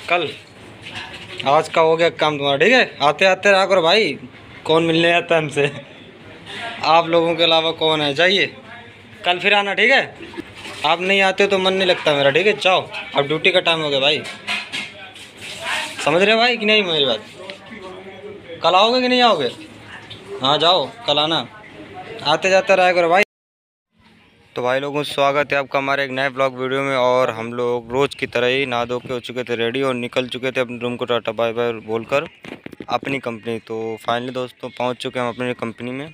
कल आज का हो गया काम तुम्हारा। ठीक है, आते आते रहा करो भाई। कौन मिलने आता है हमसे? आप लोगों के अलावा कौन है? जाइए कल फिर आना। ठीक है, आप नहीं आते तो मन नहीं लगता मेरा। ठीक है, जाओ, अब ड्यूटी का टाइम हो गया भाई। समझ रहे हो भाई कि नहीं मेरी बात? कल आओगे कि नहीं आओगे? हाँ जाओ, कल आना। आते जाते रहा करो भाई। तो भाई लोगों स्वागत है आपका हमारे एक नए ब्लॉग वीडियो में। और हम लोग रोज़ की तरह ही नहा धो के हो चुके थे रेडी और निकल चुके थे अपने रूम को टाटा बाय बाय बोलकर अपनी कंपनी। तो फाइनली दोस्तों पहुंच चुके हैं हम अपनी कंपनी में।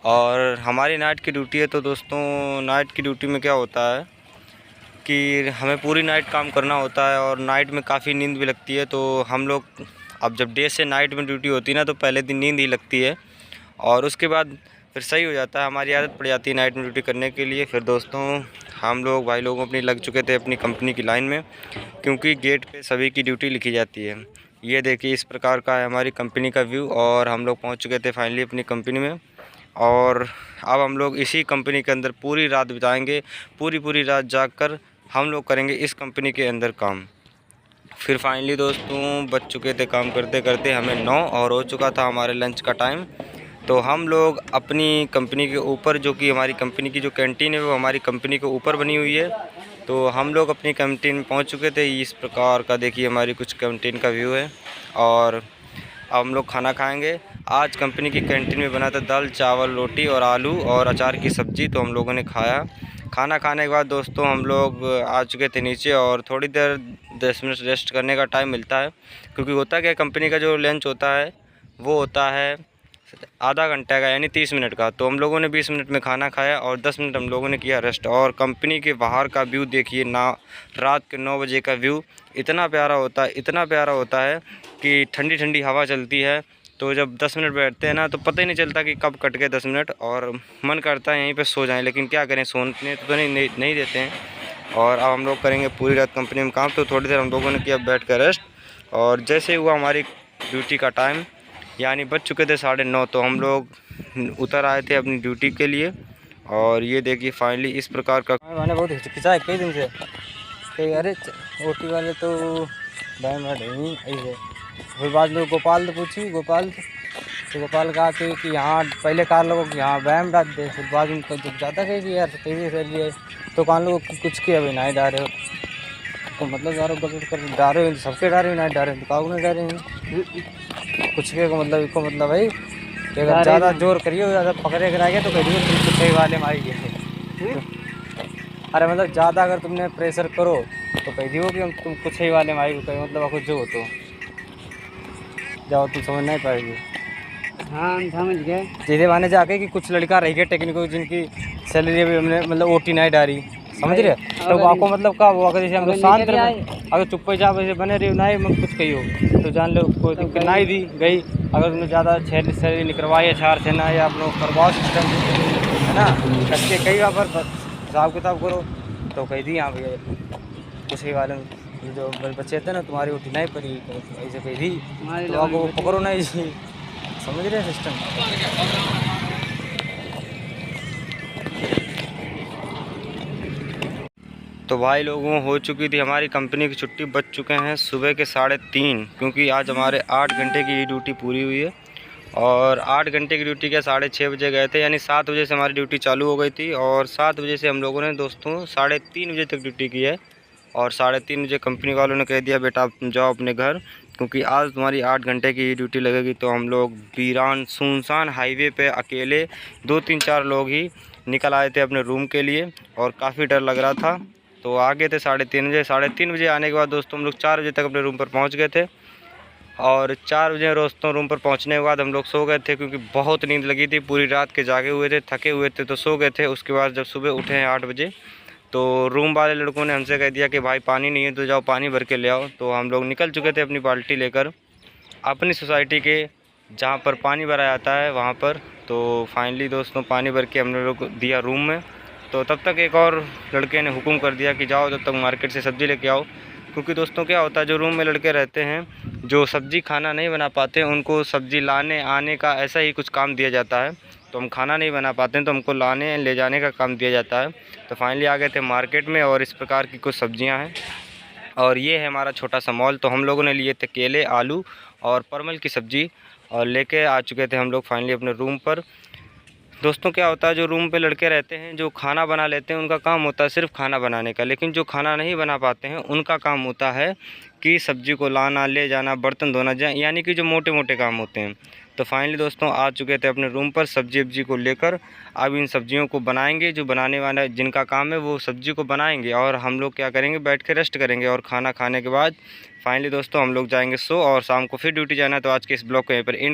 और हमारी नाइट की ड्यूटी है। तो दोस्तों नाइट की ड्यूटी में क्या होता है कि हमें पूरी नाइट काम करना होता है और नाइट में काफ़ी नींद भी लगती है। तो हम लोग अब जब डे से नाइट में ड्यूटी होती है ना, तो पहले दिन नींद ही लगती है और उसके बाद फिर सही हो जाता है। हमारी आदत पड़ जाती है नाइट में ड्यूटी करने के लिए। फिर दोस्तों हम लोग भाई लोग अपनी लग चुके थे अपनी कंपनी की लाइन में, क्योंकि गेट पे सभी की ड्यूटी लिखी जाती है। ये देखिए इस प्रकार का है हमारी कंपनी का व्यू। और हम लोग पहुंच चुके थे फाइनली अपनी कंपनी में। और अब हम लोग इसी कंपनी के अंदर पूरी रात बिताएंगे। पूरी रात जाग कर हम लोग करेंगे इस कंपनी के अंदर काम। फिर फाइनली दोस्तों बच चुके थे काम करते करते हमें 9 और हो चुका था हमारे लंच का टाइम। तो हम लोग अपनी कंपनी के ऊपर, जो कि हमारी कंपनी की जो कैंटीन है वो हमारी कंपनी के ऊपर बनी हुई है, तो हम लोग अपनी कैंटीन में पहुंच चुके थे। इस प्रकार का देखिए हमारी कुछ कैंटीन का व्यू है। और अब हम लोग खाना खाएंगे। आज कंपनी की कैंटीन में बना था दाल चावल रोटी और आलू और अचार की सब्ज़ी, तो हम लोगों ने खाया। खाना खाने के बाद दोस्तों हम लोग आ चुके थे नीचे और थोड़ी देर 10 मिनट रेस्ट करने का टाइम मिलता है, क्योंकि होता क्या कंपनी का जो लंच होता है वो होता है आधा घंटे का, यानी 30 मिनट का। तो हम लोगों ने 20 मिनट में खाना खाया और 10 मिनट हम लोगों ने किया रेस्ट। और कंपनी के बाहर का व्यू देखिए ना, रात के 9 बजे का व्यू इतना प्यारा होता है कि ठंडी ठंडी हवा चलती है। तो जब 10 मिनट बैठते हैं ना, तो पता ही नहीं चलता कि कब कट गए 10 मिनट और मन करता है यहीं पे सो जाएं, लेकिन क्या करें, सोने तो नहीं देते हैं। और अब हम लोग करेंगे पूरी रात कंपनी में काम। तो थोड़ी देर हम लोगों ने किया बैठ कर रेस्ट। और जैसे हुआ हमारी ड्यूटी का टाइम, यानी बज चुके थे 9:30, तो हम लोग उतर आए थे अपनी ड्यूटी के लिए। और ये देखिए फाइनली इस प्रकार का मैंने बहुत हिचकिचा है कई दिन से कि अरे ओटी वाले तो बैम ऐसे। फिर बाद में गोपाल तो पूछी, गोपाल कहा कि यहाँ पहले कार लोगों को यहाँ बैम डाल दे। फिर बाद में जब ज़्यादा कही कि यार कैसे कर लिए, तो कान लोग कुछ किया अभी नहीं डाले हो, तो मतलब यार गलत कर डारे हो, सबके डारे नहीं डारे तो काऊ नहीं डारे हैं कुछ के को मतलब भाई अगर ज़्यादा जोर करिए, ज़्यादा पकड़े कराएंगे तो कहिए तुम कुछ ही वाले में आएंगे। अरे मतलब ज़्यादा अगर तुमने प्रेशर करो तो कह दियो कि हम तुम कुछ ही वाले में आएगी, कहीं मतलब कुछ जो हो तो जाओ, तुम समझ नहीं पाएगी। हाँ हम समझ गए। सीधे माने जाके कि कुछ लड़का रह गए टेक्निकल जिनकी सैलरी भी हमने मतलब ओटी नहीं डाली, समझ रहे? तो आपको मतलब का वो अगर जैसे हम लोग शांत रहे, अगर चुपचाप वैसे बने रही नहीं मत कुछ कही हो तो जान लो कोई दिक्कत नहीं दी गई। अगर तुमने ज़्यादा सैलरी निकलवाई है छार से ना, या आप लोग करवाओ सिस्टम है ना, करके कई बार हिसाब किताब करो तो कह दी यहाँ भैया कुछ ही वाले जो बच्चे थे ना तुम्हारी ओटी नहीं पड़ी, ऐसे कह दी तो आपको पकड़ो नहीं, समझ रहे हैं सिस्टम। तो भाई लोगों हो चुकी थी हमारी कंपनी की छुट्टी। बज चुके हैं सुबह के 3:30, क्योंकि आज हमारे 8 घंटे की ड्यूटी पूरी हुई है। और 8 घंटे की ड्यूटी के 6:30 बजे गए थे, यानी 7 बजे से हमारी ड्यूटी चालू हो गई थी। और 7 बजे से हम लोगों ने दोस्तों 3:30 बजे तक ड्यूटी की है। और 3:30 बजे कंपनी वालों ने कह दिया बेटा आप जाओ अपने घर, क्योंकि आज तुम्हारी 8 घंटे की ड्यूटी लगेगी। तो हम लोग वीरान सुनसान हाईवे पे अकेले 2-3-4 लोग ही निकल आए थे अपने रूम के लिए, और काफ़ी डर लग रहा था। तो आ गए थे 3:30 बजे। 3:30 बजे आने के बाद दोस्तों हम लोग 4 बजे तक अपने रूम पर पहुंच गए थे। और 4 बजे दोस्तों रूम पर पहुंचने के बाद हम लोग सो गए थे, क्योंकि बहुत नींद लगी थी। पूरी रात के जागे हुए थे, थके हुए थे, तो सो गए थे। उसके बाद जब सुबह उठे हैं 8 बजे, तो रूम वाले लड़कों ने हमसे कह दिया कि भाई पानी नहीं है तो जाओ पानी भर के ले आओ। तो हम लोग निकल चुके थे अपनी बाल्टी लेकर अपनी सोसाइटी के जहाँ पर पानी भरा जाता है वहाँ पर। तो फाइनली दोस्तों पानी भर के हमने लोग दिया रूम में। तो तब तक एक और लड़के ने हुक्म कर दिया कि जाओ तब तक मार्केट से सब्ज़ी लेके आओ, क्योंकि दोस्तों क्या होता है जो रूम में लड़के रहते हैं जो सब्ज़ी खाना नहीं बना पाते, उनको सब्ज़ी लाने आने का ऐसा ही कुछ काम दिया जाता है। तो हम खाना नहीं बना पाते हैं तो हमको लाने ले जाने का काम दिया जाता है। तो फाइनली आ गए थे मार्केट में और इस प्रकार की कुछ सब्ज़ियां हैं। और ये है हमारा छोटा सा मॉल। तो हम लोगों ने लिए थे केले, आलू और परमल की सब्ज़ी और लेके आ चुके थे हम लोग फाइनली अपने रूम पर। दोस्तों क्या होता है, जो रूम पे लड़के रहते हैं जो खाना बना लेते हैं उनका काम होता है सिर्फ खाना बनाने का, लेकिन जो खाना नहीं बना पाते हैं उनका काम होता है कि सब्ज़ी को लाना, ले जाना, बर्तन धोना, यानी कि जो मोटे मोटे काम होते हैं। तो फाइनली दोस्तों आ चुके थे अपने रूम पर सब्जी वब्जी को लेकर। अब इन सब्जियों को बनाएंगे, जो बनाने वाला जिनका काम है वो सब्ज़ी को बनाएंगे और हम लोग क्या करेंगे, बैठ के रेस्ट करेंगे। और खाना खाने के बाद फाइनली दोस्तों हम लोग जाएंगे सो, और शाम को फिर ड्यूटी जाना है। तो आज के इस ब्लॉग को यहीं पर एंड